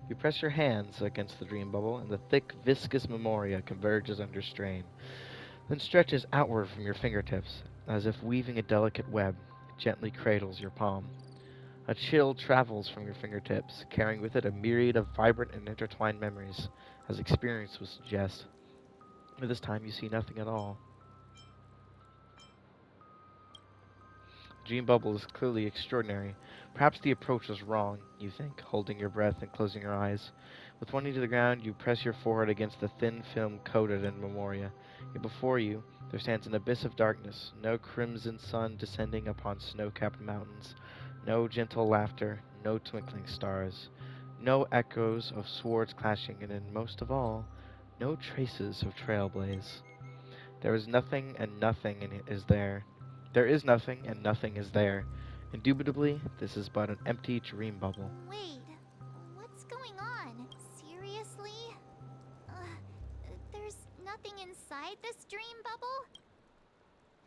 You press your hands against the dream bubble, and the thick, viscous memoria converges under strain, then stretches outward from your fingertips, as if weaving a delicate web. It gently cradles your palm. A chill travels from your fingertips, carrying with it a myriad of vibrant and intertwined memories, as experience would suggest. But this time you see nothing at all. The dream bubble is clearly extraordinary. Perhaps the approach was wrong, you think, holding your breath and closing your eyes. With one knee to the ground, you press your forehead against the thin film coated in memoria. Yet before you, there stands an abyss of darkness, no crimson sun descending upon snow-capped mountains, no gentle laughter, no twinkling stars, no echoes of swords clashing, and most of all, no traces of trailblaze. There is nothing and nothing is there. There is nothing and nothing is there. Indubitably, this is but an empty dream bubble. Wait, what's going on? Seriously? There's nothing inside this dream bubble?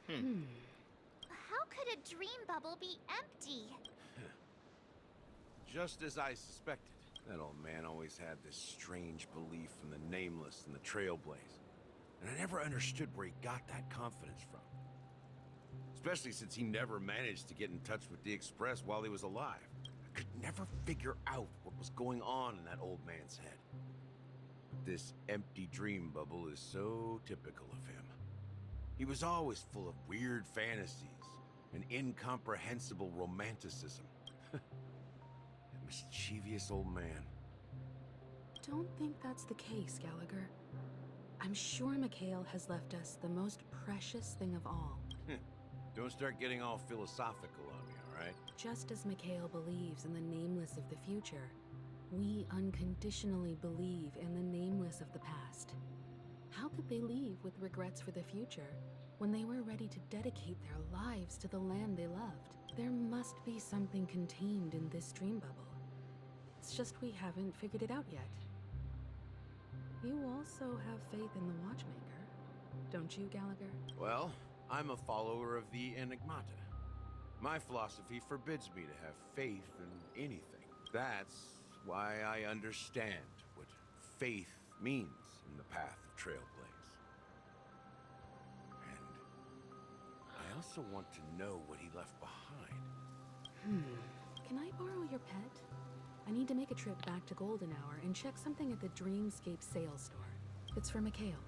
Hmm. How could a dream bubble be empty? Just as I suspected. That old man always had this strange belief in the nameless and the trailblaze. And I never understood where he got that confidence from. Especially since he never managed to get in touch with the Express while he was alive. I could never figure out what was going on in that old man's head. This empty dream bubble is so typical of him. He was always full of weird fantasies and incomprehensible romanticism. That mischievous old man. Don't think that's the case, Gallagher. I'm sure Mikhail has left us the most precious thing of all. Don't start getting all philosophical on me, all right? Just as Mikhail believes in the nameless of the future, we unconditionally believe in the nameless of the past. How could they leave with regrets for the future when they were ready to dedicate their lives to the land they loved? There must be something contained in this dream bubble. It's just we haven't figured it out yet. You also have faith in the Watchmaker, don't you, Gallagher? Well, I'm a follower of the Enigmata. My philosophy forbids me to have faith in anything. That's why I understand what faith means in the path of Trailblaze. And I also want to know what he left behind. Can I borrow your pet? I need to make a trip back to Golden Hour and check something at the Dreamscape sales store. It's for Mikhail,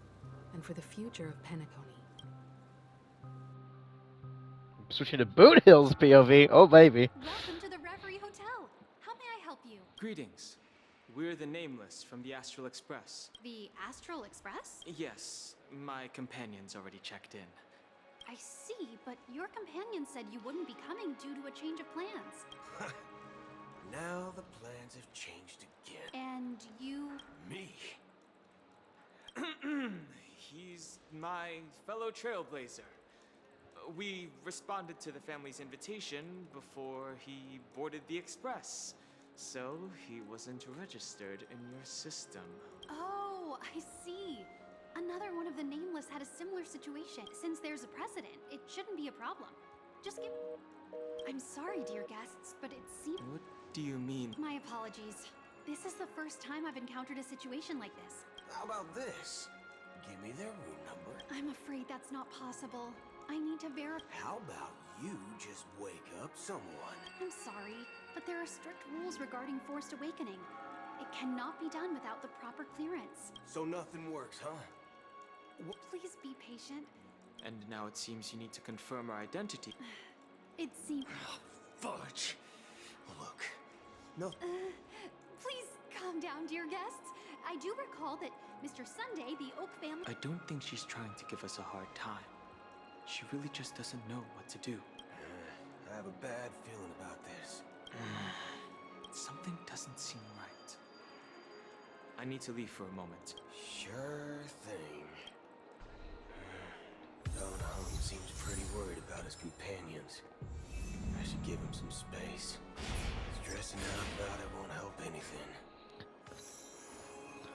and for the future of Penacony. Switching to Boot Hill's POV. Oh, baby. Welcome to the Reverie Hotel. How may I help you? Greetings. We're the Nameless from the Astral Express. The Astral Express? Yes, my companion's already checked in. I see, but your companion said you wouldn't be coming due to a change of plans. Now the plans have changed again. And you... Me? He's my fellow trailblazer. We responded to the family's invitation before he boarded the express, so he wasn't registered in your system. Oh, I see. Another one of the Nameless had a similar situation. Since there's a precedent, it shouldn't be a problem. Just give... I'm sorry, dear guests, but it seems... What do you mean? My apologies. This is the first time I've encountered a situation like this. How about this? Give me their room number. I'm afraid that's not possible. I need to verify... How about you just wake up someone? I'm sorry, but there are strict rules regarding forced awakening. It cannot be done without the proper clearance. So nothing works, huh? Please be patient. And now it seems you need to confirm our identity. It seems... Fudge! Look, no... Please calm down, dear guests. I do recall that Mr. Sunday, the Oak family... I don't think she's trying to give us a hard time. She really just doesn't know what to do. I have a bad feeling about this. Something doesn't seem right. I need to leave for a moment. Sure thing. Don Hung seems pretty worried about his companions. I should give him some space. Stressing out about it won't help anything.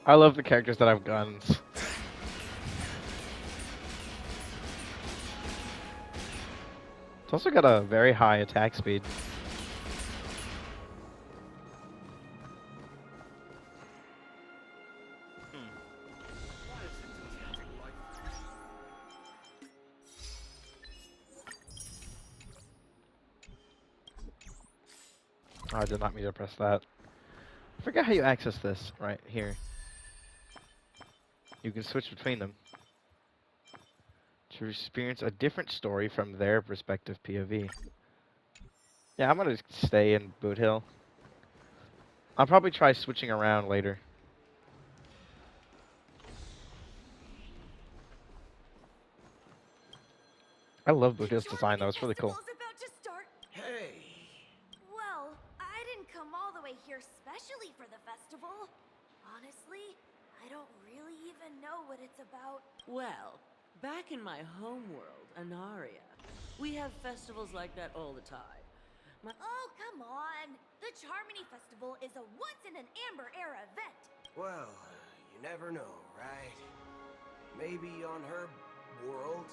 I love the characters that have guns. It's also got a very high attack speed. Oh, I did not mean to press that. I forget how you access this right here. You can switch between them to experience a different story from their respective POV. Yeah, I'm gonna stay in Boot Hill. I'll probably try switching around later. I love Boot The Hill's design though, Charmony it's really cool. Festival's about to start. Hey! Well, I didn't come all the way here specially for the festival. Honestly, I don't really even know what it's about. Well, back in my homeworld, Anaria, we have festivals like that all the time. Oh, come on. The Charmony Festival is a once-in-an-Amber Era event. Well, you never know, right? Maybe on her world,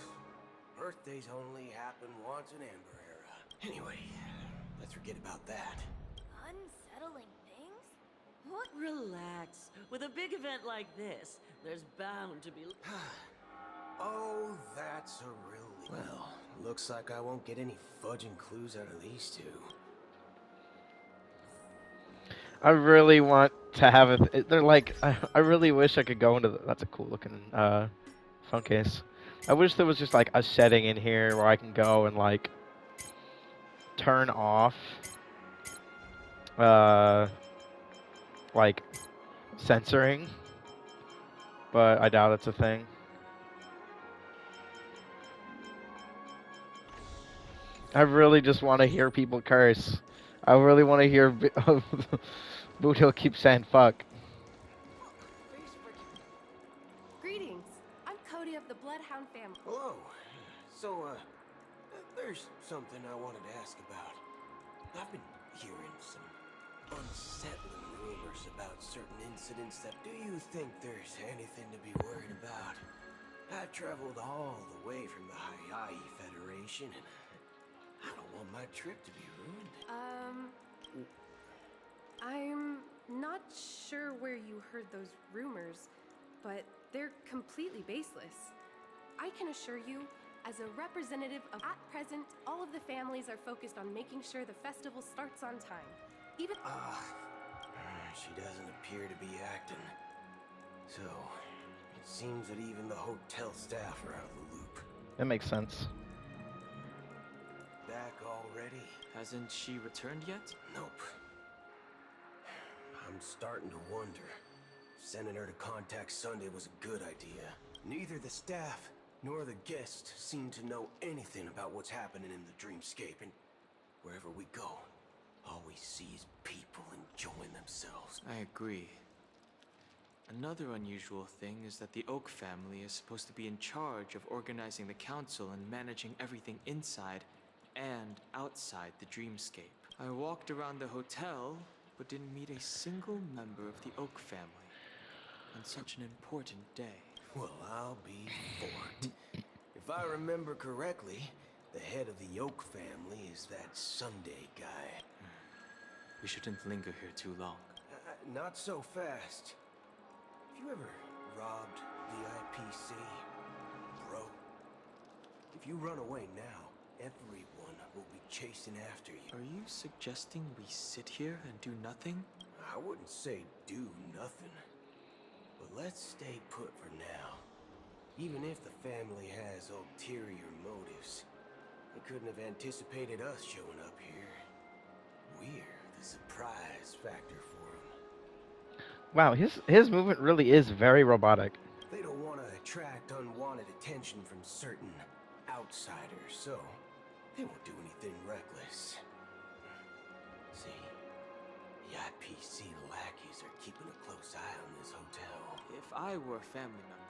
birthdays only happen once in Amber Era. Anyway, let's forget about that. Unsettling things? What? Relax. With a big event like this, there's bound to be. Oh, that's a relief. Well, looks like I won't get any fudging clues out of these two. I really want to have they're like, I really wish I could go into that's a cool looking phone case. I wish there was just like a setting in here where I can go and like turn off uh like censoring, but I doubt it's a thing. I really just want to hear people curse. I really want to hear Boot Hill keep saying fuck. Greetings. I'm Cody of the Bloodhound family. Hello. So, there's something I wanted to ask about. I've been hearing some unsettling rumors about certain incidents that do you think there's anything to be worried about? I've traveled all the way from the Hawaii Federation, and I don't want my trip to be ruined. I'm not sure where you heard those rumors, but they're completely baseless. I can assure you, as a representative of at present, all of the families are focused on making sure the festival starts on time. Even She doesn't appear to be acting. So, it seems that even the hotel staff are out of the loop. That makes sense. Back already? Hasn't she returned yet? Nope. I'm starting to wonder. Sending her to contact Sunday was a good idea. Neither the staff nor the guests seem to know anything about what's happening in the dreamscape, and wherever we go, all we see is people enjoying themselves. I agree. Another unusual thing is that the Oak family is supposed to be in charge of organizing the council and managing everything inside and outside the dreamscape. I walked around the hotel, but didn't meet a single member of the Oak family on such an important day. Well, I'll be forked. If I remember correctly, the head of the Oak family is that Sunday guy. We shouldn't linger here too long. Not so fast. Have you ever robbed the IPC, bro? If you run away now, everyone will be chasing after you. Are you suggesting we sit here and do nothing? I wouldn't say do nothing, but let's stay put for now. Even if the family has ulterior motives, they couldn't have anticipated us showing up here. We're the surprise factor for them. Wow, his movement really is very robotic. They don't want to attract unwanted attention from certain outsiders, so they won't do anything reckless. See, the IPC lackeys are keeping a close eye on this hotel. If I were a family member,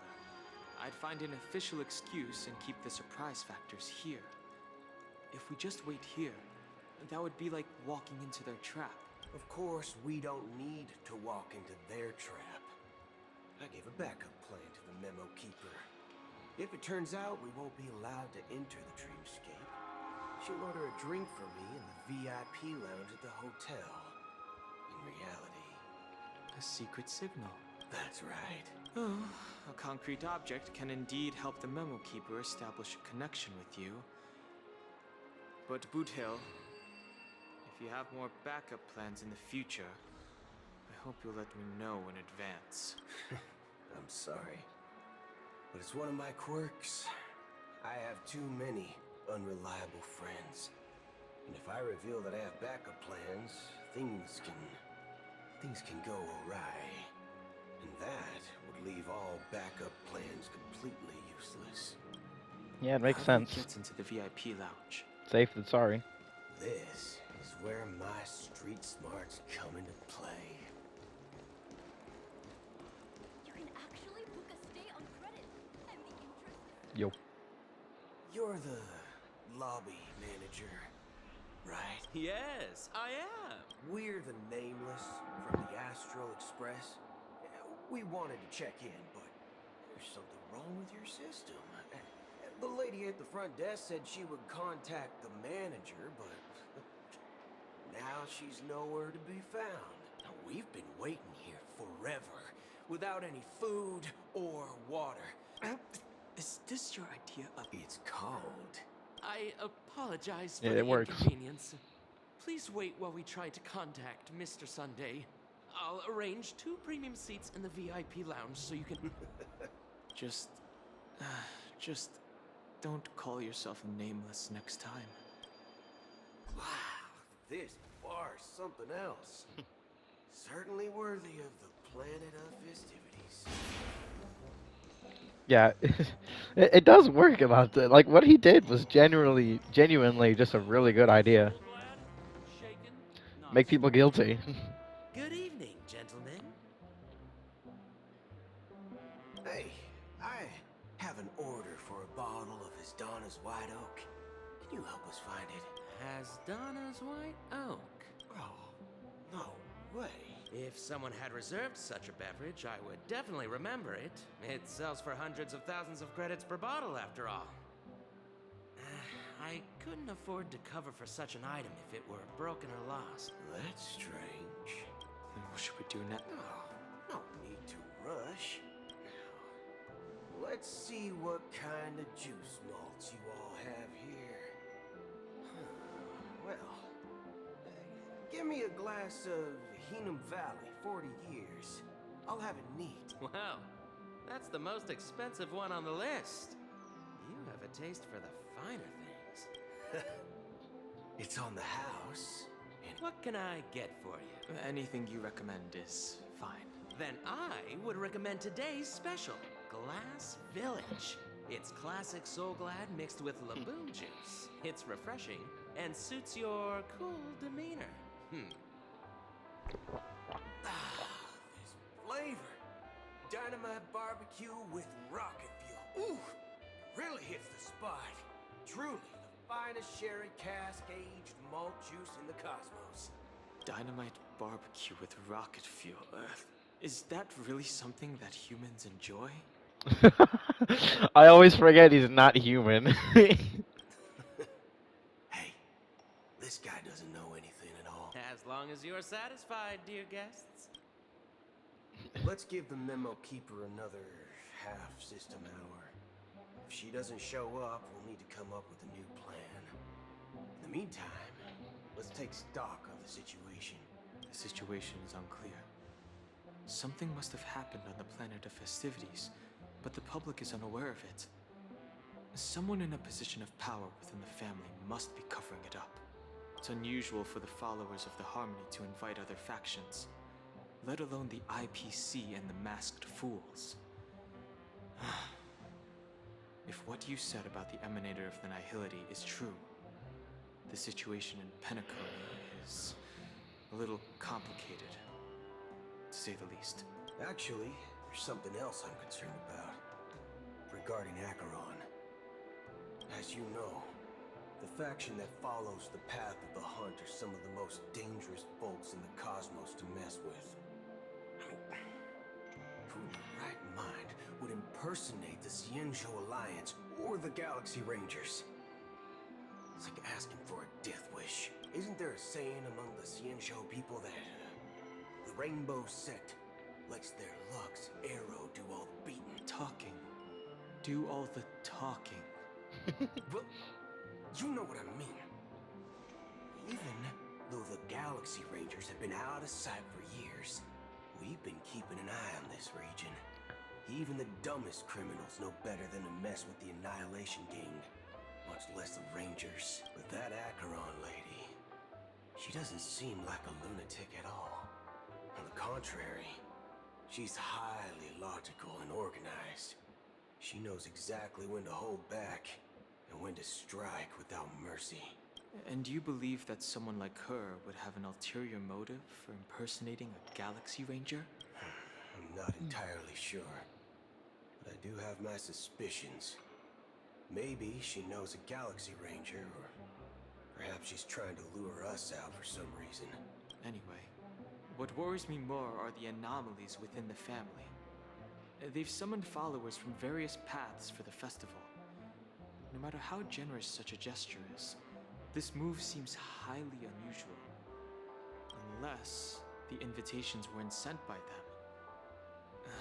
I'd find an official excuse and keep the surprise factors here. If we just wait here, that would be like walking into their trap. Of course, we don't need to walk into their trap. I gave a backup plan to the memo keeper. If it turns out we won't be allowed to enter the dreamscape, she'll order a drink for me in the VIP lounge at the hotel. In reality, A secret signal. that's right. Oh, a concrete object can indeed help the memo keeper establish a connection with you. But Boot Hill, If you have more backup plans in the future, I hope you'll let me know in advance. I'm sorry, but it's one of my quirks. I have too many unreliable friends. And if I reveal that I have backup plans, things can go awry. And that would leave all backup plans completely useless. Yeah, it makes How do we sense. get into the VIP lounge? Safe than sorry. This is where my street smarts come into play. You can actually book a stay on credit, and the interest is... Yo. You're the lobby manager, right? Yes, I am. We're the Nameless from the Astral Express. We wanted to check in, but there's something wrong with your system. The lady at the front desk said she would contact the manager, but now she's nowhere to be found. Now, we've been waiting here forever, without any food or water. Is this your idea of... It's cold. I apologize for Yeah, the it works. inconvenience. Please wait while we try to contact Mr. Sunday. I'll arrange 2 premium seats in the VIP lounge so you can... Just don't call yourself Nameless next time. Wow, this bar's something else. Certainly worthy of the planet of festivities. Yeah, it does work about that. Like, what he did was genuinely just a really good idea. Shaken, not Make people guilty. Good evening, gentlemen. Hey, I have an order for a bottle of His Donna's White Oak. Can you help us find it? Has Donna's White Oak? Oh, no way. If someone had reserved such a beverage, I would definitely remember it. It sells for hundreds of thousands of credits per bottle, after all. I couldn't afford to cover for such an item if it were broken or lost. That's strange. Then what should we do now? No need to rush. Now, let's see what kind of juice malts you all have here. Well, give me a glass of Heenum Valley, 40 years. I'll have it neat. Wow, that's the most expensive one on the list. You have a taste for the finer things. It's on the house. And What can I get for you? Anything you recommend is fine. Then I would recommend today's special, Glass Village. It's classic Soul Glad mixed with Laboon juice. It's refreshing and suits your cool demeanor. this flavor. Dynamite barbecue with rocket fuel. Ooh, really hits the spot. Truly the finest sherry cask-aged malt juice in the cosmos. Dynamite barbecue with rocket fuel. Is that really something that humans enjoy? I always forget he's not human. Hey, this guy doesn't know anything at all. As long as you're satisfied, dear guests. Let's give the memo keeper another half-system hour. If she doesn't show up, we'll need to come up with a new plan. In the meantime, let's take stock of the situation. The situation is unclear. Something must have happened on the planet of festivities, but the public is unaware of it. Someone in a position of power within the family must be covering it up. It's unusual for the followers of the Harmony to invite other factions, let alone the IPC and the Masked Fools. If what you said about the Emanator of the Nihility is true, the situation in Penacony is a little complicated, to say the least. Actually, there's something else I'm concerned about. Regarding Acheron. As you know, the faction that follows the path of the Hunt are some of the most dangerous folks in the cosmos to mess with. Who in their right mind would impersonate the Xianzhou Alliance or the Galaxy Rangers? It's like asking for a death wish. Isn't there a saying among the Xianzhou people that the Rainbow Sect lets their Lux arrow do all the beating? Talking. Do all the talking. Well, you know what I mean. Even Though the Galaxy Rangers have been out of sight for years, we've been keeping an eye on this region. Even the dumbest criminals know better than to mess with the Annihilation Gang, much less the Rangers. But that Acheron lady, she doesn't seem like a lunatic at all. On the contrary, she's highly logical and organized. She knows exactly when to hold back and when to strike without mercy. And you believe that someone like her would have an ulterior motive for impersonating a Galaxy Ranger? I'm not entirely sure, but I do have my suspicions. Maybe she knows a Galaxy Ranger, or perhaps she's trying to lure us out for some reason. Anyway, what worries me more are the anomalies within the family. They've summoned followers from various paths for the festival. No matter how generous such a gesture is, this move seems highly unusual. Unless the invitations weren't sent by them.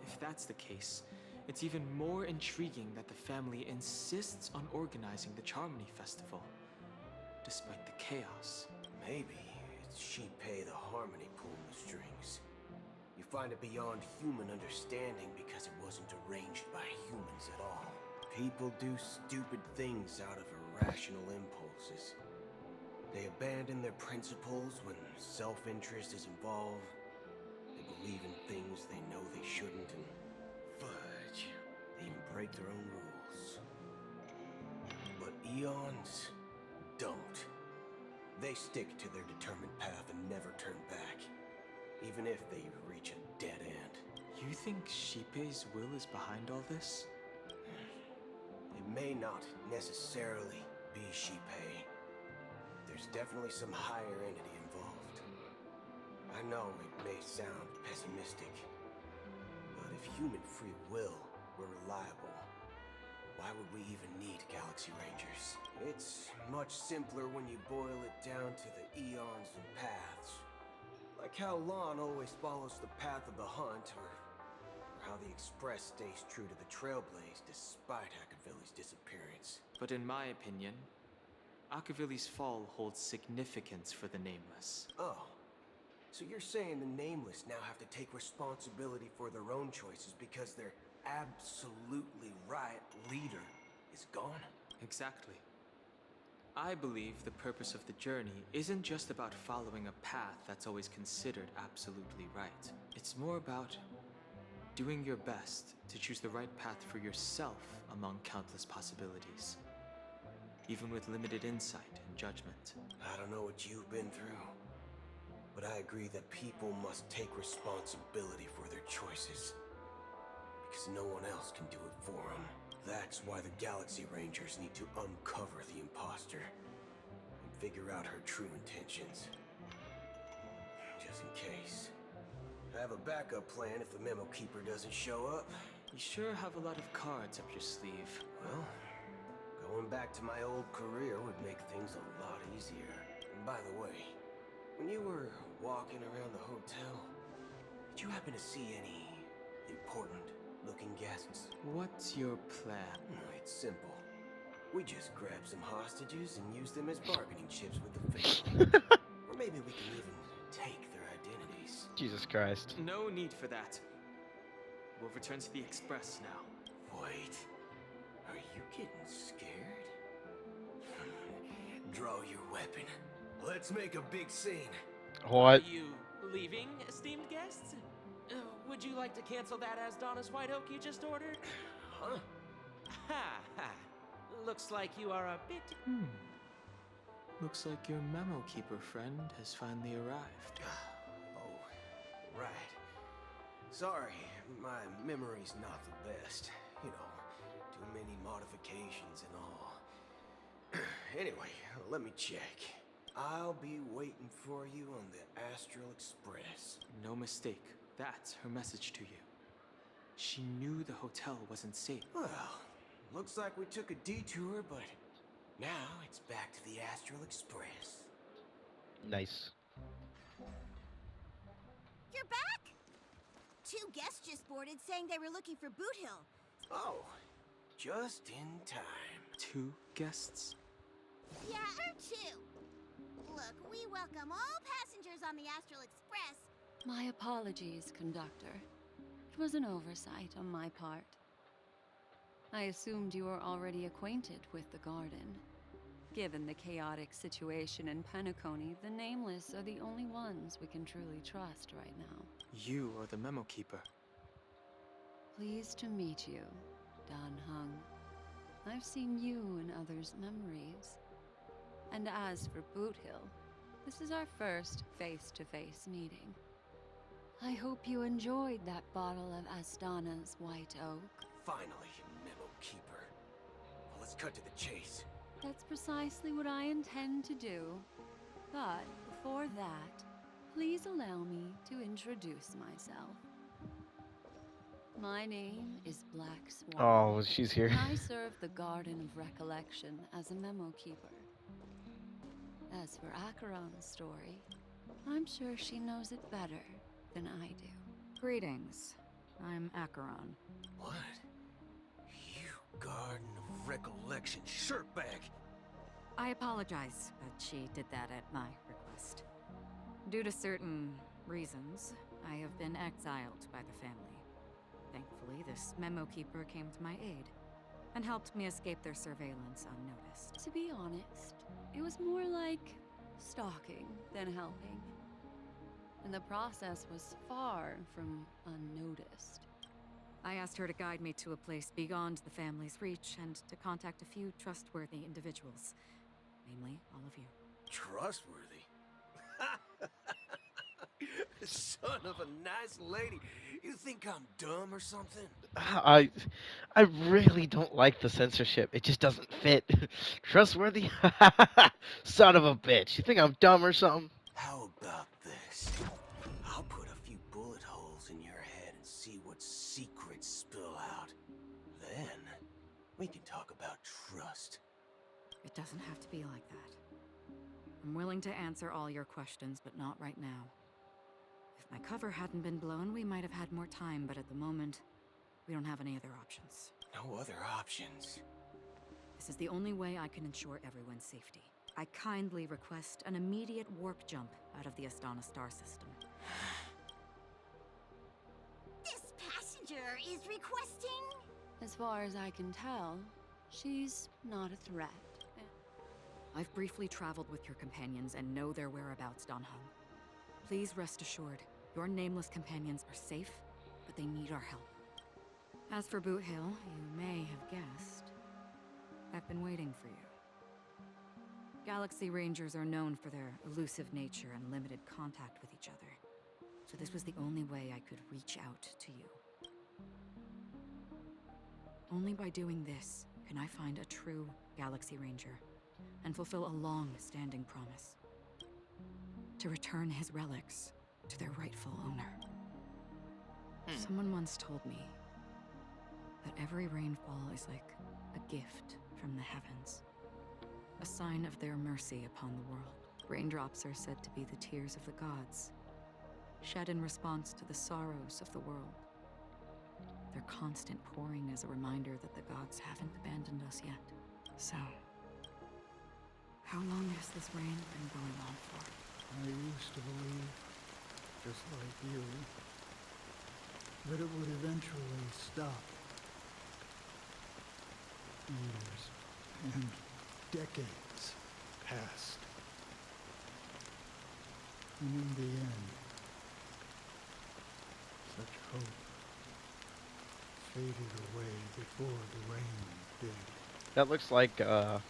If that's the case, it's even more intriguing that the family insists on organizing the Charmony Festival, despite the chaos. Maybe it's Shipei the Harmony pulling the strings. You find it beyond human understanding because it wasn't arranged by humans at all. People do stupid things out of irrational impulses. They abandon their principles when self-interest is involved. They believe in things they know they shouldn't, and fudge, they even break their own rules. But Eons don't. They stick to their determined path and never turn back, even if they reach a dead end. You think Shipei's will is behind all this? It may not necessarily be Shipei. There's definitely some higher entity involved. I know it may sound pessimistic, but if human free will were reliable, why would we even need Galaxy Rangers? It's much simpler when you boil it down to the eons and paths. Like how Lon always follows the path of the hunt, or how the Express stays true to the Trailblaze despite Akavilli's disappearance. But in my opinion, Akavilli's fall holds significance for the Nameless. Oh, so you're saying the Nameless now have to take responsibility for their own choices because their absolutely right leader is gone? Exactly. I believe the purpose of the journey isn't just about following a path that's always considered absolutely right. It's more about doing your best to choose the right path for yourself among countless possibilities, even with limited insight and judgment. I don't know what you've been through, but I agree that people must take responsibility for their choices, because no one else can do it for them. That's why the Galaxy Rangers need to uncover the imposter and figure out her true intentions. Just in case. I have a backup plan if the Memo Keeper doesn't show up. You sure have a lot of cards up your sleeve. Well, going back to my old career would make things a lot easier. And by the way, when you were walking around the hotel, did you happen to see any important looking guests? What's your plan? It's simple. We just grab some hostages and use them as bargaining chips with the family. Or maybe we can even take their identities. Jesus Christ. No need for that. We'll return to the Express now. Wait, are you getting scared? Draw your weapon. Let's make a big scene. What? Are you leaving, esteemed guests? Would you like to cancel that as Donna's White Oak you just ordered? Huh? Ha ha. Looks like you are a bit... Looks like your Memo Keeper friend has finally arrived. Oh, right. Sorry, my memory's not the best. You know, too many modifications and all. Anyway, let me check. I'll be waiting for you on the Astral Express. No mistake. That's her message to you. She knew the hotel wasn't safe. Well, looks like we took a detour, but now it's back to the Astral Express. Nice. You're back? Two guests just boarded saying they were looking for Boot Hill. Oh, just in time. 2 guests? Yeah, or two. look, we welcome all passengers on the Astral Express. My apologies, conductor. It was an oversight on my part. I assumed you were already acquainted with the garden. Given the chaotic situation in Penacony, the Nameless are the only ones we can truly trust right now. You are the memo keeper. Pleased to meet you, Dan Hung. I've seen you in others' memories. And as for Boot Hill, this is our first face-to-face meeting. I hope you enjoyed that bottle of Astana's White Oak. Finally, memo keeper. Well, let's cut to the chase. That's precisely what I intend to do. But before that, please allow me to introduce myself. My name is Black Swan. Oh, she's here. And I serve the Garden of Recollection as a memo keeper. As for Acheron's story, I'm sure she knows it better than I do. Greetings. I'm Acheron. What? You Garden of Recollection shirtbag! I apologize, but she did that at my request. Due to certain reasons, I have been exiled by the family. Thankfully, this memo keeper came to my aid and helped me escape their surveillance unnoticed. To be honest, it was more like stalking than helping. And the process was far from unnoticed. I asked her to guide me to a place beyond the family's reach and to contact a few trustworthy individuals. Namely, all of you. Trustworthy? Son of a nice lady. You think I'm dumb or something? I really don't like the censorship. It just doesn't fit. Trustworthy? Son of a bitch. You think I'm dumb or something? How about this? I'll put a few bullet holes in your head and see what secrets spill out. Then, we can talk about trust. It doesn't have to be like that. I'm willing to answer all your questions, but not right now. If my cover hadn't been blown, we might have had more time, but at the moment, we don't have any other options. No other options? This is the only way I can ensure everyone's safety. I kindly request an immediate warp jump out of the Astana star system. This passenger is requesting... As far as I can tell, she's not a threat. I've briefly traveled with your companions and know their whereabouts, Dan Hung. Please rest assured, your nameless companions are safe, but they need our help. As for Boot Hill, you may have guessed, I've been waiting for you. Galaxy Rangers are known for their elusive nature and limited contact with each other, so this was the only way I could reach out to you. Only by doing this can I find a true Galaxy Ranger and fulfill a long-standing promise. To return his relics to their rightful owner. Someone once told me that every rainfall is like a gift from the heavens. A sign of their mercy upon the world. Raindrops are said to be the tears of the gods, shed in response to the sorrows of the world. Their constant pouring is a reminder that the gods haven't abandoned us yet. So, how long has this rain been going on for? I used to believe, just like you, that it would eventually stop. Years and decades passed. And in the end, such hope faded away before the rain did. That looks like a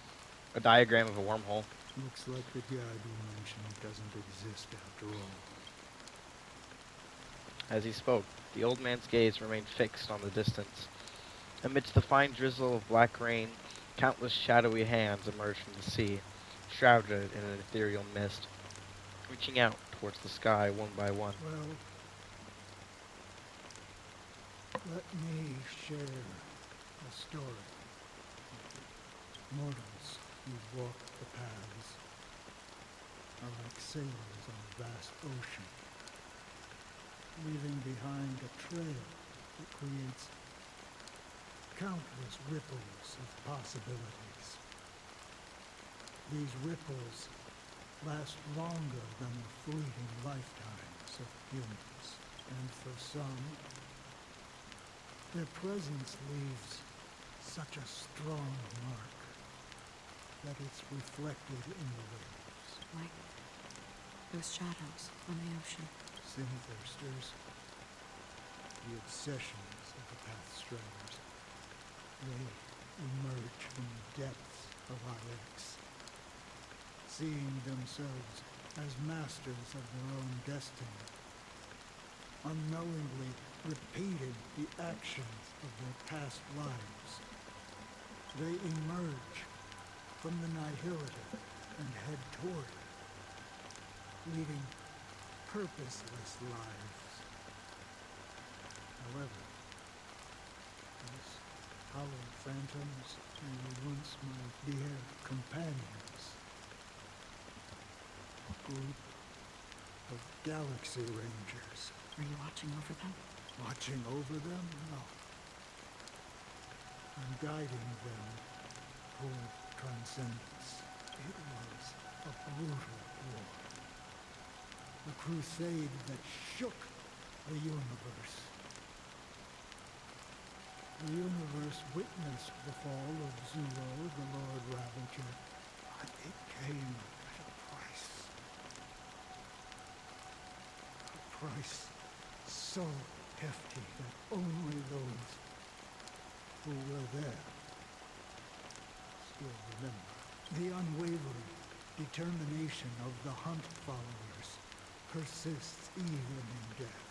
diagram of a wormhole. Looks like the god you mentioned doesn't exist after all. As he spoke, the old man's gaze remained fixed on the distance. Amidst the fine drizzle of black rain, countless shadowy hands emerged from the sea, shrouded in an ethereal mist, reaching out towards the sky one by one. Well, let me share a story. Mortals who walk the paths are like sailors on a vast ocean, leaving behind a trail that creates countless ripples of possibilities. These ripples last longer than the fleeting lifetimes of humans. And for some, their presence leaves such a strong mark that it's reflected in the waves. Like those shadows on the ocean. Sin-thirsters, the obsessions of the Pathstriders. They emerge from the depths of IX, seeing themselves as masters of their own destiny, unknowingly repeating the actions of their past lives. They emerge from the nihility and head toward it, leading purposeless lives. However, these hollow phantoms were once my dear companions. A group of Galaxy Rangers. Are you watching over them? Watching over them? No. I'm guiding them toward transcendence. It was a brutal war. A crusade that shook the universe. The universe witnessed the fall of Zero, the Lord Ravager, but it came at a price. A price so hefty that only those who were there still remember. The unwavering determination of the Hunt followers persists even in death.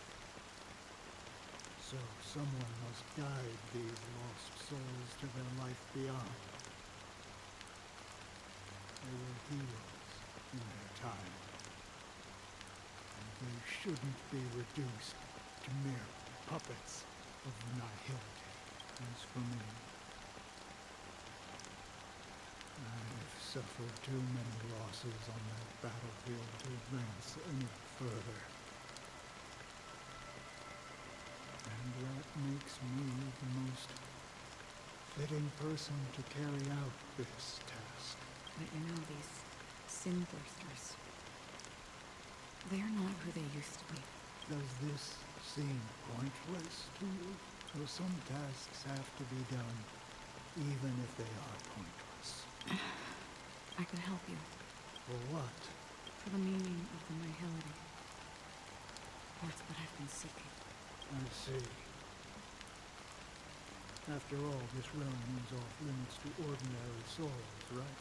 So someone must guide these lost souls to their life beyond. They were heroes in their time, and they shouldn't be reduced to mere puppets of nihility. As for me, I've suffered too many losses on that battlefield to advance any further. And that makes me the most fitting person to carry out this task. But you know, these sin-thirsters, they're not who they used to be. Does this seem pointless to you? Well, some tasks have to be done, even if they are pointless. I can help you. For what? For the meaning of the nihility. That's what I've been seeking. I see. After all, this realm is off limits to ordinary souls, right?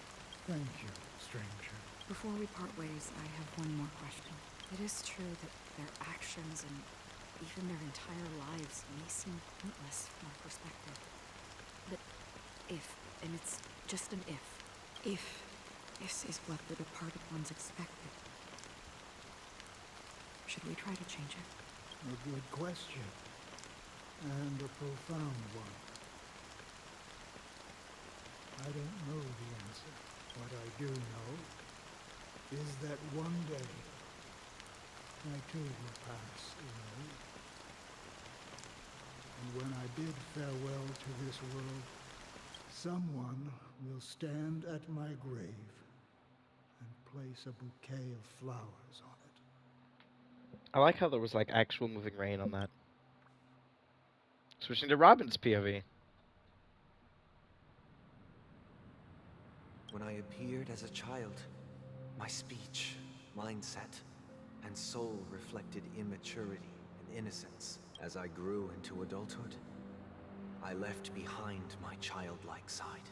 Thank you, stranger. Before we part ways, I have one more question. It is true that their actions and even their entire lives may seem pointless from our perspective. But if, and it's just an if this is what the departed ones expected, should we try to change it? A good question. And a profound one. I don't know the answer. What I do know is that one day I too will pass away. And when I bid farewell to this world, someone will stand at my grave and place a bouquet of flowers on it. I like how there was like actual moving rain on that. Switching to Robin's POV. When I appeared as a child, my speech, mindset, and soul reflected immaturity and innocence. As I grew into adulthood, I left behind my childlike side.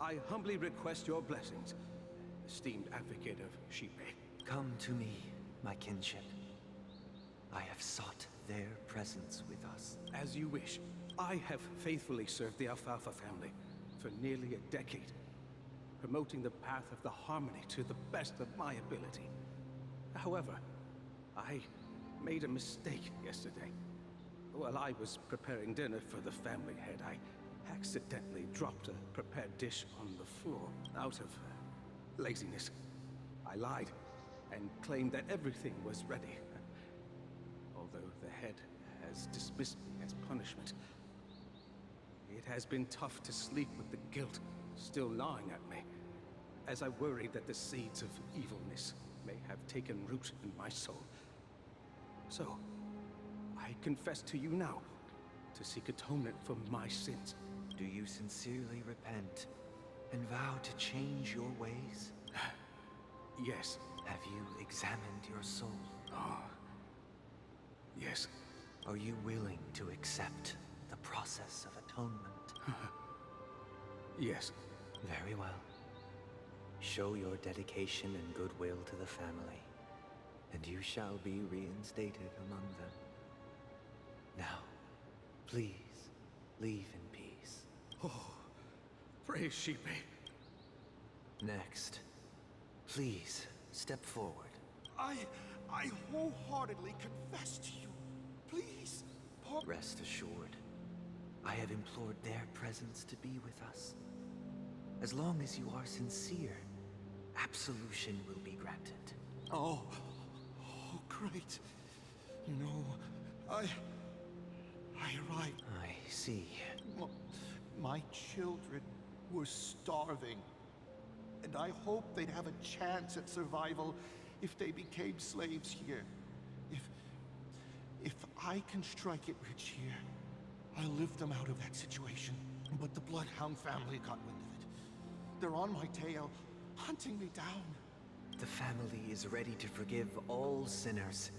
I humbly request your blessings, esteemed advocate of Shipe. Come to me, my kinship. I have sought their presence with us. As you wish. I have faithfully served the Alfalfa family for nearly a decade, promoting the path of the harmony to the best of my ability. However, I made a mistake yesterday. While I was preparing dinner for the family head, I accidentally dropped a prepared dish on the floor out of laziness. I lied and claimed that everything was ready. Although the head has dismissed me as punishment, it has been tough to sleep with the guilt still gnawing at me, as I worry that the seeds of evilness may have taken root in my soul. So, I confess to you now, to seek atonement for my sins. Do you sincerely repent and vow to change your ways? Yes. Have you examined your soul? Oh. Yes. Are you willing to accept the process of atonement? Yes. Very well. Show your dedication and goodwill to the family, and you shall be reinstated among them. Now, please, leave in peace. Oh, praise Sheepy. Next, please, step forward. I wholeheartedly confess to you. Please, Rest assured, I have implored their presence to be with us. As long as you are sincere, absolution will be granted. Oh, great. You know, I arrived. I see. Well, my children were starving, and I hoped they'd have a chance at survival if they became slaves here. If I can strike it rich here, I'll lift them out of that situation. But the Bloodhound family got wind of it. They're on my tail, hunting me down. The family is ready to forgive all sinners.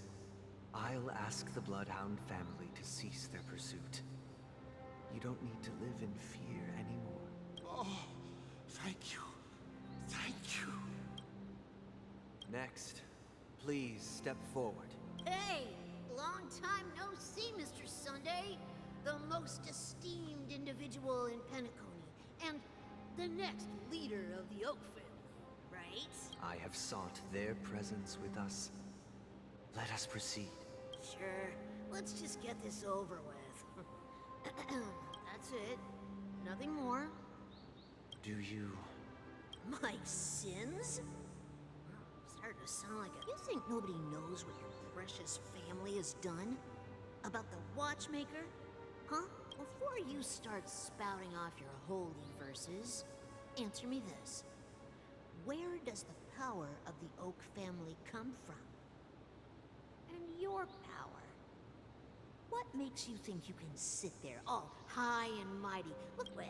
I'll ask the Bloodhound family to cease their pursuit. You don't need to live in fear anymore. Oh, thank you. Thank you. Next, please step forward. Hey, long time no see, Mr. Sunday. The most esteemed individual in Penacony, and the next leader of the Oak family, right? I have sought their presence with us. Let us proceed. Sure, let's just get this over with. That's it. Nothing more. Do you... My sins? Starting to sound like a... You think nobody knows what your precious family has done? About the Watchmaker? Huh? Before you start spouting off your holy verses, answer me this. Where does the power of the Oak family come from? And your power? What makes you think you can sit there all high and mighty? Look, well,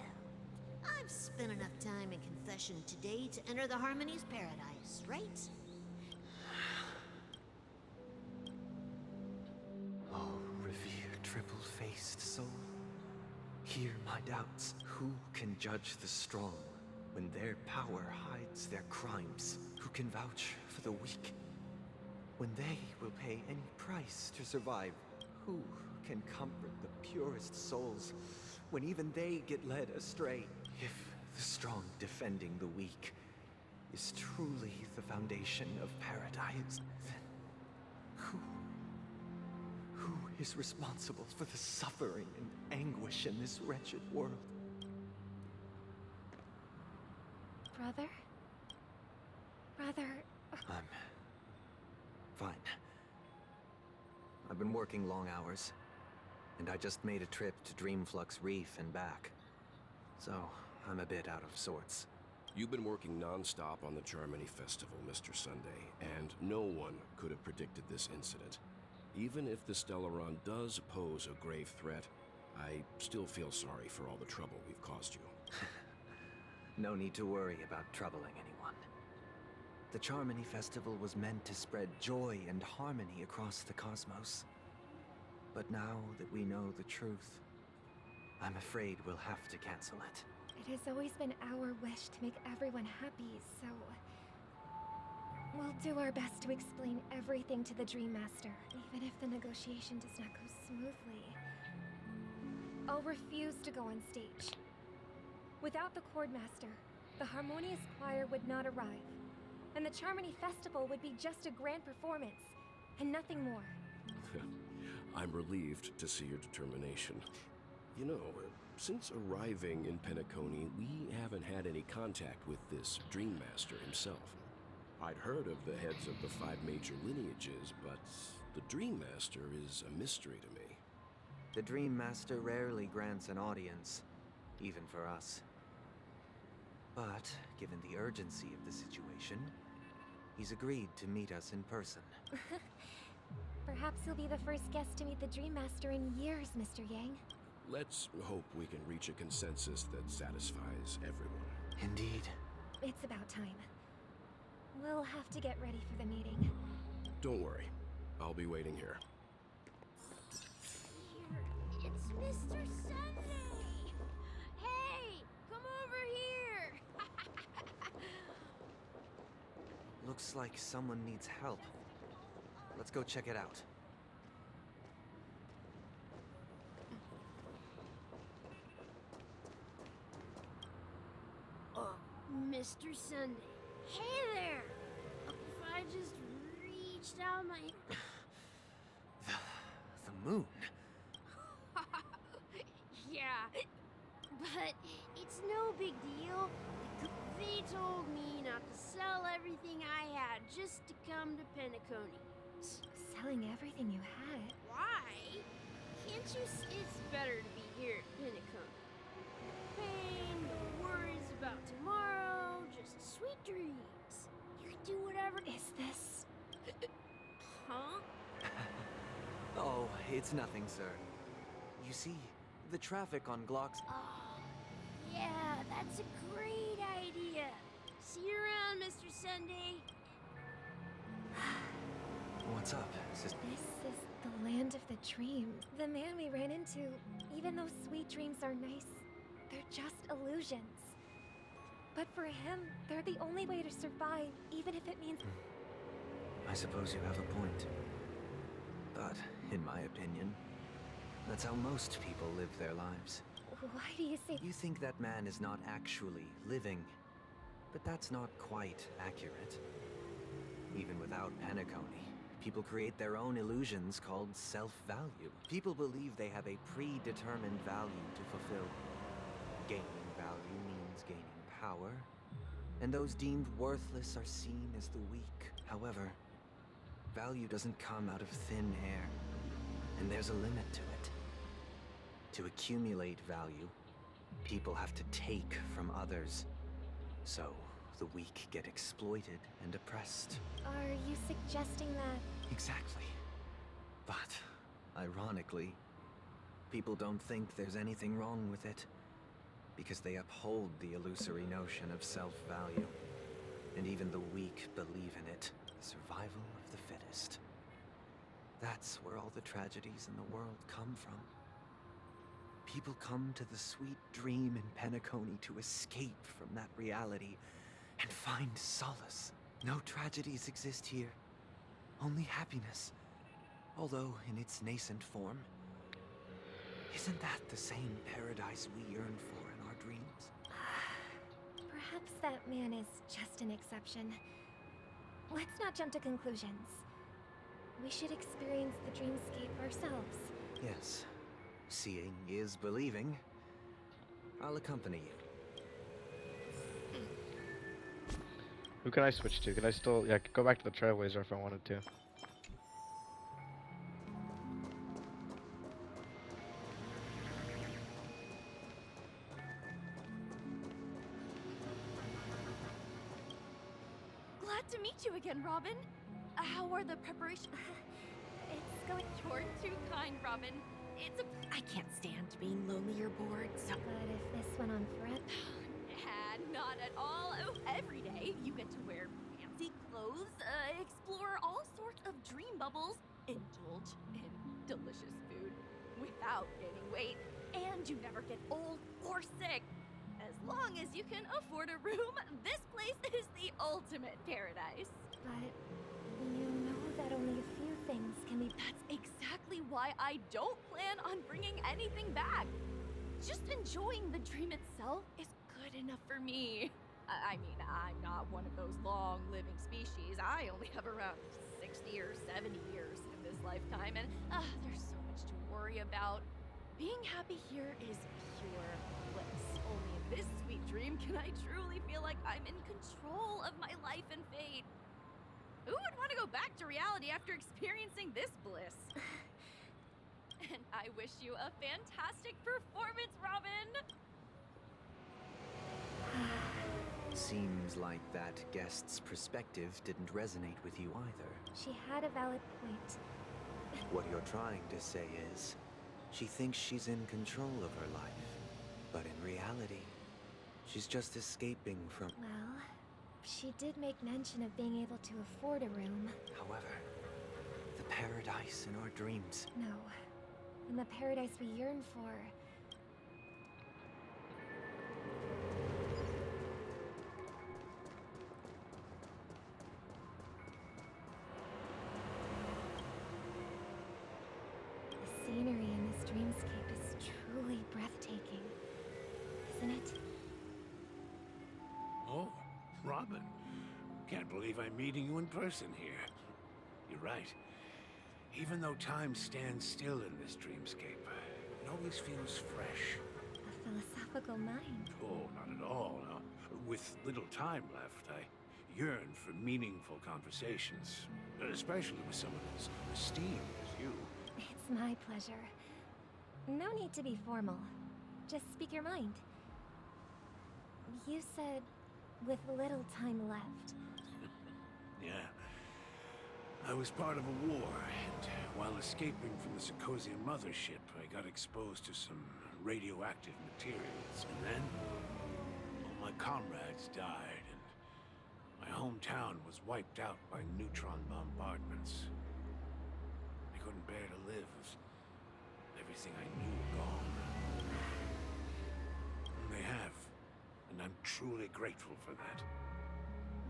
I've spent enough time in confession today to enter the Harmony's paradise, right? Oh, revered triple-faced soul. Hear my doubts. Who can judge the strong when their power hides their crimes? Who can vouch for the weak when they will pay any price to survive? Who can comfort the purest souls when even they get led astray? If the strong defending the weak is truly the foundation of paradise, then who is responsible for the suffering and anguish in this wretched world? Brother? Brother... I'm fine. I've been working long hours, and I just made a trip to Dreamflux Reef and back. So, I'm a bit out of sorts. You've been working non-stop on the Charmony Festival, Mr. Sunday, and no one could have predicted this incident. Even if the Stellaron does pose a grave threat, I still feel sorry for all the trouble we've caused you. No need to worry about troubling anyone. The Charmony Festival was meant to spread joy and harmony across the cosmos. But now that we know the truth, I'm afraid we'll have to cancel it. It has always been our wish to make everyone happy, so... We'll do our best to explain everything to the Dream Master, even if the negotiation does not go smoothly. I'll refuse to go on stage. Without the Chord Master, the Harmonious Choir would not arrive, and the Charmony Festival would be just a grand performance, and nothing more. I'm relieved to see your determination. You know, since arriving in Penacony, we haven't had any contact with this Dream Master himself. I'd heard of the heads of the 5 major lineages, but the Dream Master is a mystery to me. The Dream Master rarely grants an audience, even for us. But, given the urgency of the situation, he's agreed to meet us in person. Perhaps you'll be the first guest to meet the Dream Master in years, Mr. Yang. Let's hope we can reach a consensus that satisfies everyone. Indeed. It's about time. We'll have to get ready for the meeting. Don't worry. I'll be waiting here. It's Mr. Sunday! Hey! Come over here! Looks like someone needs help. Let's go check it out. Mr. Sunday. Hey there! If I just reached out my... The moon? Yeah, but it's no big deal. They told me not to sell everything I had just to come to Penacony. Selling everything you had? Why? Can't you see it's better to be here at Penacony? No pain, no worries about tomorrow, just sweet dreams. You can do whatever. Is this... Huh? Oh, it's nothing, sir. You see, the traffic on Glock's... Oh, yeah, that's a great idea. See you around, Mr. Sunday. What's up, sister? This is the land of the dreams. The man we ran into, even though sweet dreams are nice, they're just illusions. But for him, they're the only way to survive, even if it means... I suppose you have a point. But, in my opinion, that's how most people live their lives. Why do you say... You think that man is not actually living, but that's not quite accurate. Even without Penacony, people create their own illusions called self-value. People believe they have a predetermined value to fulfill. Gaining value means gaining power, and those deemed worthless are seen as the weak. However, value doesn't come out of thin air, and there's a limit to it. To accumulate value, people have to take from others. So, the weak get exploited and oppressed. Are you suggesting that... Exactly. But, ironically, people don't think there's anything wrong with it, because they uphold the illusory notion of self-value. And even the weak believe in it, the survival of the fittest. That's where all the tragedies in the world come from. People come to the sweet dream in Penacony to escape from that reality and find solace. No tragedies exist here, only happiness. Although in its nascent form, isn't that the same paradise we yearn for in our dreams? Perhaps that man is just an exception. Let's not jump to conclusions. We should experience the dreamscape ourselves. Yes. Seeing is believing. I'll accompany you. Who can I switch to? Can I still... Yeah, I could go back to the Trailblazer if I wanted to. Glad to meet you again, Robin. How are the preparations? It's going... You're too kind, Robin. It's a... I can't stand being lonely or bored, so... But if this went on forever... Not at all. Oh, every day you get to wear fancy clothes, explore all sorts of dream bubbles, indulge in delicious food without gaining weight, and you never get old or sick. As long as you can afford a room, this place is the ultimate paradise. But you know that only a few things can be... That's exactly why I don't plan on bringing anything back. Just enjoying the dream itself is good enough for me. I mean, I'm not one of those long-living species. I only have around 60 or 70 years in this lifetime, and there's so much to worry about. Being happy here is pure bliss. Only in this sweet dream can I truly feel like I'm in control of my life and fate. Who would want to go back to reality after experiencing this bliss? And I wish you a fantastic performance, Robin! Seems like that guest's perspective didn't resonate with you either. She had a valid point. What you're trying to say is, she thinks she's in control of her life. But in reality, she's just escaping from... Well, she did make mention of being able to afford a room. However, the paradise in our dreams... No. In the paradise we yearn for. The scenery in this dreamscape is truly breathtaking, isn't it? Oh, Robin. Can't believe I'm meeting you in person here. You're right. Even though time stands still in this dreamscape, it always feels fresh. A philosophical mind. Oh, not at all. No. With little time left, I yearn for meaningful conversations, especially with someone as esteemed as you. It's my pleasure. No need to be formal. Just speak your mind. You said, with little time left. Yeah. I was part of a war, and while escaping from the Sikosia mothership, I got exposed to some radioactive materials. And then, all my comrades died, and my hometown was wiped out by neutron bombardments. I couldn't bear to live with everything I knew gone. And they have, and I'm truly grateful for that.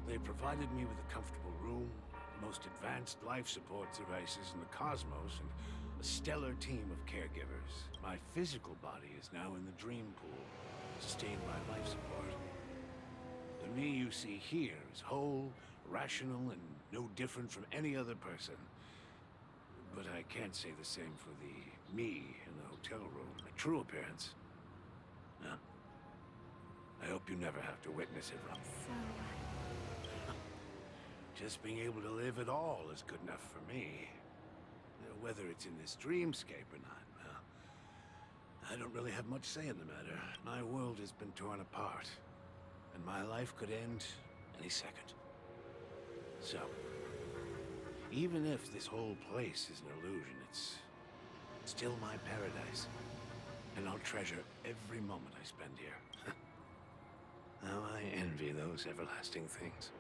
They provided me with a comfortable room, the most advanced life support devices in the cosmos, and a stellar team of caregivers. My physical body is now in the dream pool, sustained by life support. The me you see here is whole, rational, and no different from any other person. But I can't say the same for the me in the hotel room. My true appearance. No. I hope you never have to witness it, Rob. So... Just being able to live at all is good enough for me. Whether it's in this dreamscape or not, well, I don't really have much say in the matter. My world has been torn apart, and my life could end any second. So, even if this whole place is an illusion, it's still my paradise. And I'll treasure every moment I spend here. How I envy those everlasting things.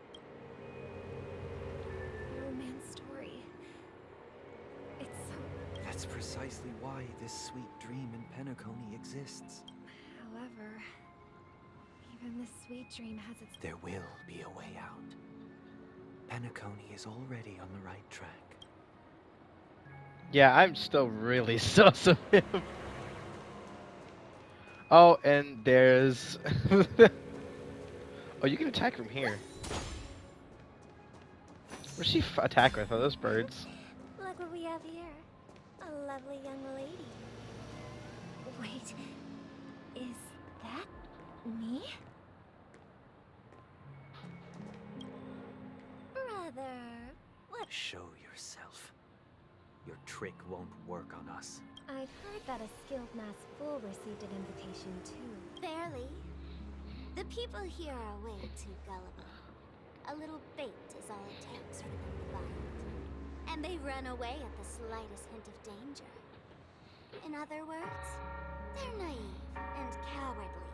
Romance story. It's so... That's precisely why this sweet dream in Penacony exists. However, even this sweet dream has its... There will be a way out. Penacony is already on the right track. Yeah, I'm still really sus of him. Oh, and there's... Oh, you can attack from here. Where's she attack with? Are those birds? Look what we have here. A lovely young lady. Wait, is that me? Brother, what? Show yourself. Your trick won't work on us. I've heard that a skilled mass fool received an invitation too. Barely. The people here are way too gullible. A little bait is all it takes for them to bite. And they run away at the slightest hint of danger. In other words, they're naive and cowardly.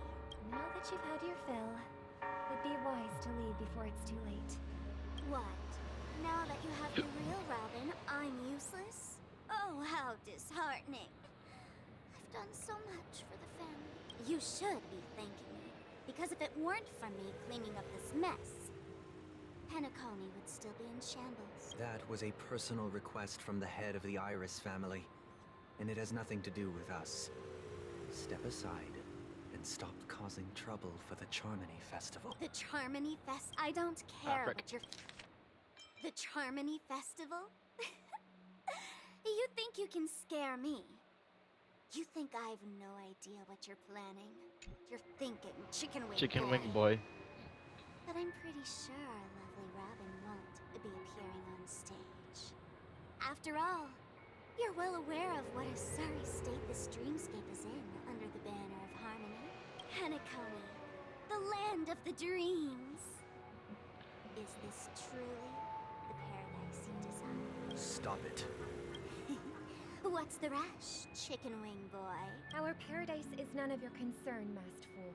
Now that you've had your fill, it'd be wise to leave before it's too late. What? Now that you have the real Robin, I'm useless? Oh, how disheartening. I've done so much for the family. You should be thanking me, because if it weren't for me cleaning up this mess, Penacony would still be in shambles. That was a personal request from the head of the Iris family, and it has nothing to do with us. Step aside and stop causing trouble for the Charmony Festival. The Charmony Fest? I don't care what you're... The Charmony Festival? You think you can scare me? You think I have no idea what you're planning? You're thinking chicken wing Chicken wing boy. But I'm pretty sure our lovely Robin won't be appearing on stage. After all, you're well aware of what a sorry state this dreamscape is in under the banner of harmony. Penacony. The land of the dreams. Is this truly the paradise you desire? Stop it. What's the rush, chicken wing boy? Our paradise is none of your concern, masked fool.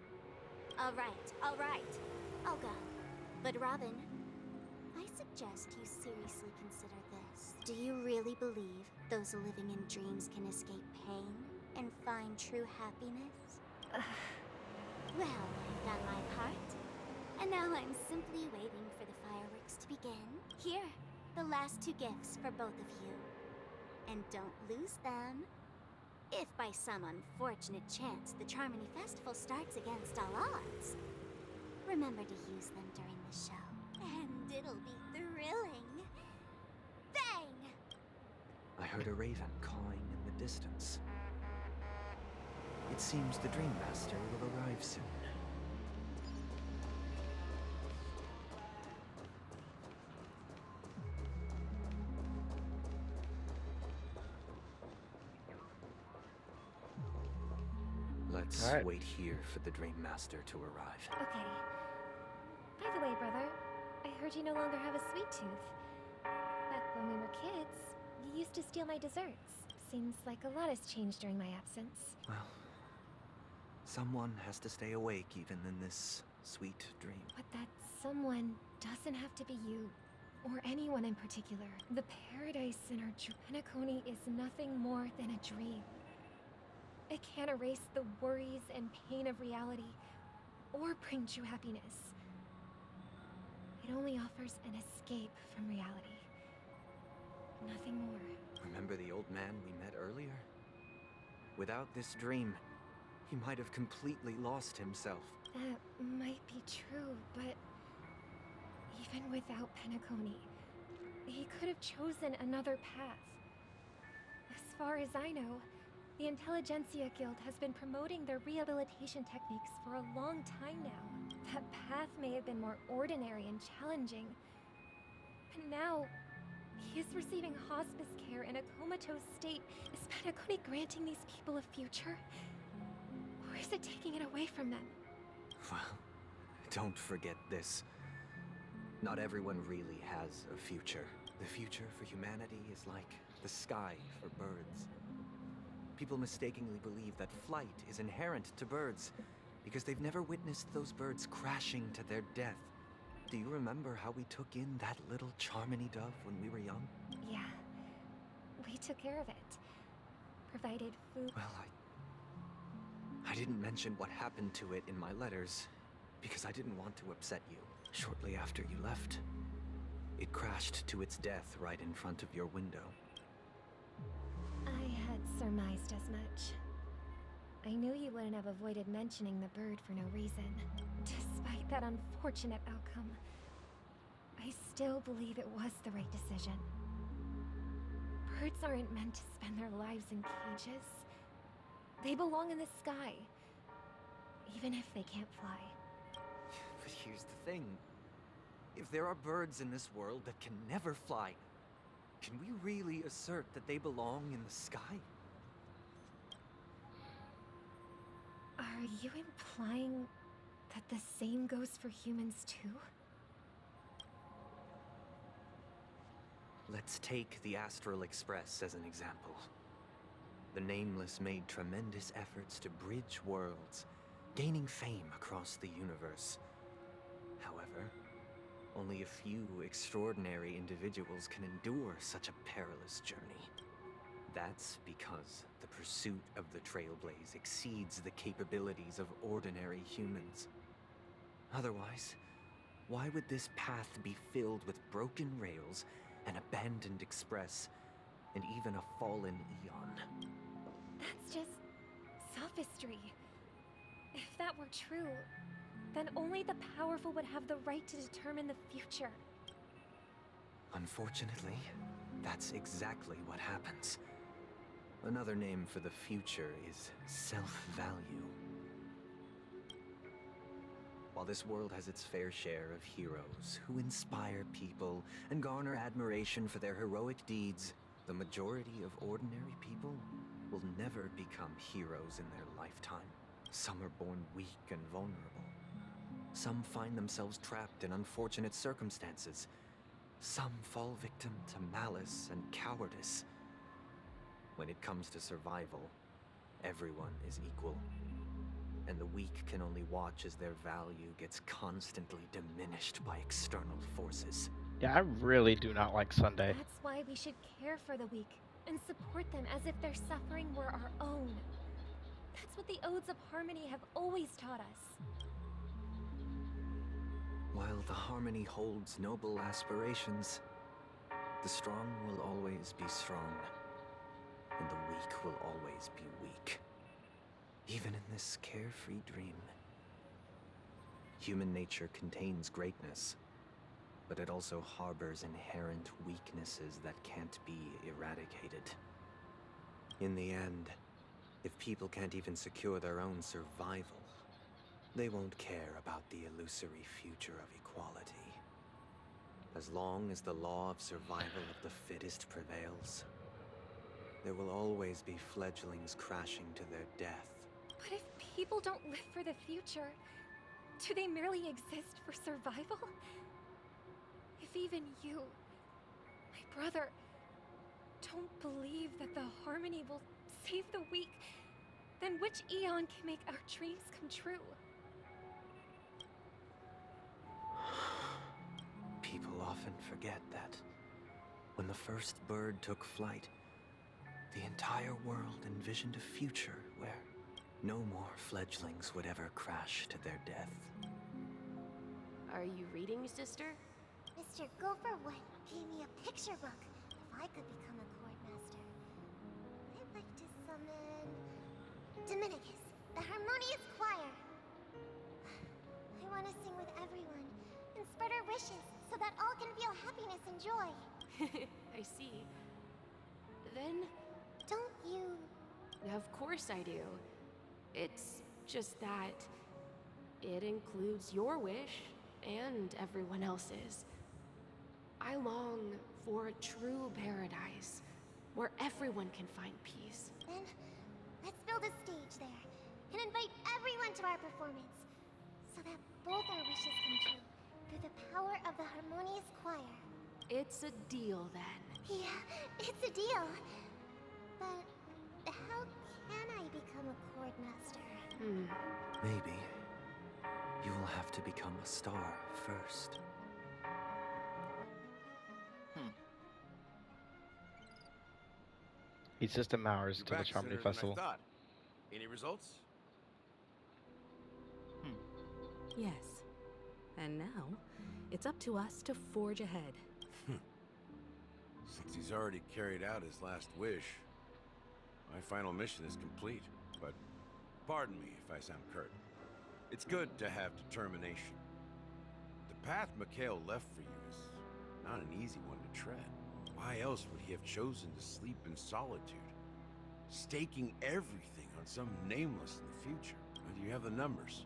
All right. I'll go. But Robin, I suggest you seriously consider this. Do you really believe those living in dreams can escape pain and find true happiness? Well, I've done my part. And now I'm simply waiting for the fireworks to begin. Here, the last 2 gifts for both of you. And don't lose them. If by some unfortunate chance the Charmony Festival starts against all odds, remember to use them during the show. And it'll be thrilling. Bang! I heard a raven cawing in the distance. It seems the Dream Master will arrive soon. Let's wait here for the Dream Master to arrive. Okay. By the way, brother, I heard you no longer have a sweet tooth. Back when we were kids, you used to steal my desserts. Seems like a lot has changed during my absence. Well, someone has to stay awake even in this sweet dream. But that someone doesn't have to be you, or anyone in particular. The paradise in our Penacony is nothing more than a dream. It can't erase the worries and pain of reality, or bring true happiness. It only offers an escape from reality. Nothing more. Remember the old man we met earlier? Without this dream, he might have completely lost himself. That might be true, but even without Penacony, he could have chosen another path. As far as I know, the Intelligentsia Guild has been promoting their rehabilitation techniques for a long time now. That path may have been more ordinary and challenging, but now he is receiving hospice care in a comatose state. Is Penacony granting these people a future? Or is it taking it away from them? Well, don't forget this. Not everyone really has a future. The future for humanity is like the sky for birds. People mistakenly believe that flight is inherent to birds because they've never witnessed those birds crashing to their death. Do you remember how we took in that little Charmony dove when we were young? Yeah. We took care of it. Provided food. Well, I didn't mention what happened to it in my letters because I didn't want to upset you. Shortly after you left, it crashed to its death right in front of your window. I had surmised as much. I knew you wouldn't have avoided mentioning the bird for no reason. Despite that unfortunate outcome, I still believe it was the right decision. Birds aren't meant to spend their lives in cages. They belong in the sky, even if they can't fly. But here's the thing. If there are birds in this world that can never fly, can we really assert that they belong in the sky? Are you implying that the same goes for humans too? Let's take the Astral Express as an example. The Nameless made tremendous efforts to bridge worlds, gaining fame across the universe. However, only a few extraordinary individuals can endure such a perilous journey. That's because the pursuit of the Trailblaze exceeds the capabilities of ordinary humans. Otherwise, why would this path be filled with broken rails, an abandoned express, and even a fallen eon? That's just sophistry. If that were true, then only the powerful would have the right to determine the future. Unfortunately, that's exactly what happens. Another name for the future is self-value. While this world has its fair share of heroes who inspire people and garner admiration for their heroic deeds, the majority of ordinary people will never become heroes in their lifetime. Some are born weak and vulnerable, Some find themselves trapped in unfortunate circumstances. Some fall victim to malice and cowardice. When it comes to survival, everyone is equal. And the weak can only watch as their value gets constantly diminished by external forces. Yeah, I really do not like Sunday. That's why we should care for the weak and support them as if their suffering were our own. That's what the Odes of Harmony have always taught us. While the Harmony holds noble aspirations, the strong will always be strong, and the weak will always be weak. Even in this carefree dream. Human nature contains greatness, but it also harbors inherent weaknesses that can't be eradicated. In the end, if people can't even secure their own survival, they won't care about the illusory future of equality. As long as the law of survival of the fittest prevails, there will always be fledglings crashing to their death. But if people don't live for the future, do they merely exist for survival? If even you, my brother, don't believe that the Harmony will save the weak, then which eon can make our dreams come true? People often forget that when the first bird took flight, the entire world envisioned a future where no more fledglings would ever crash to their death. Are you reading, sister? Mr. Gopherwood gave me a picture book. If I could become a chord master, I'd like to summon Dominicus, the harmonious choir. I want to sing with everyone and spread our wishes so that all can feel happiness and joy. I see. Then, Don't you? of course I do. It's just that it includes your wish and everyone else's. I long for a true paradise where everyone can find peace. Then, let's build a stage there and invite everyone to our performance so that both our wishes come true through the power of the harmonious choir. It's a deal then. Yeah, it's a deal. But how can I become a chord master? Maybe you will have to become a star first. He's just hours You're to the back Harmony sooner than I Festival. thought. Any results? Yes. And now, it's up to us to forge ahead. Since he's already carried out his last wish, my final mission is complete. But pardon me if I sound curt. It's good to have determination. The path Mikhail left for you is not an easy one to tread. Why else would he have chosen to sleep in solitude, staking everything on some nameless in the future? Well, you have the numbers.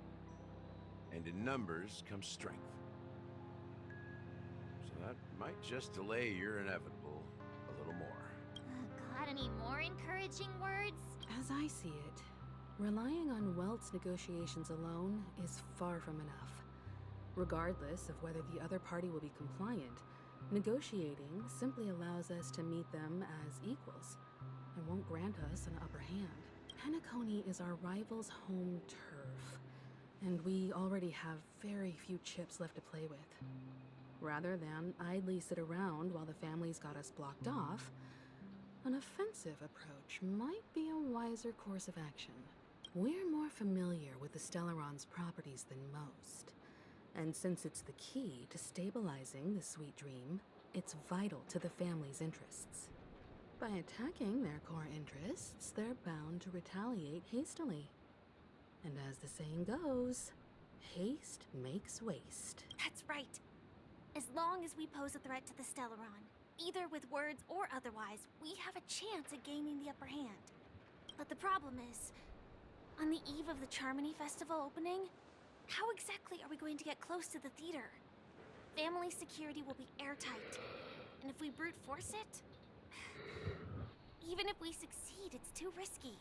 And in numbers comes strength. So that might just delay your inevitable a little more. Got any more encouraging words? As I see it, relying on Welt's negotiations alone is far from enough. Regardless of whether the other party will be compliant, negotiating simply allows us to meet them as equals and won't grant us an upper hand. Penacony is our rival's home turf, and we already have very few chips left to play with. Rather than idly sit around while the family's got us blocked off, an offensive approach might be a wiser course of action. We're more familiar with the Stellaron's properties than most, and since it's the key to stabilizing the Sweet Dream, it's vital to the family's interests. By attacking their core interests, they're bound to retaliate hastily. And as the saying goes, haste makes waste. That's right. As long as we pose a threat to the Stellaron, either with words or otherwise, we have a chance at gaining the upper hand. But the problem is, on the eve of the Charmony Festival opening, how exactly are we going to get close to the theater? Family security will be airtight, and if we brute force it, even if we succeed, it's too risky.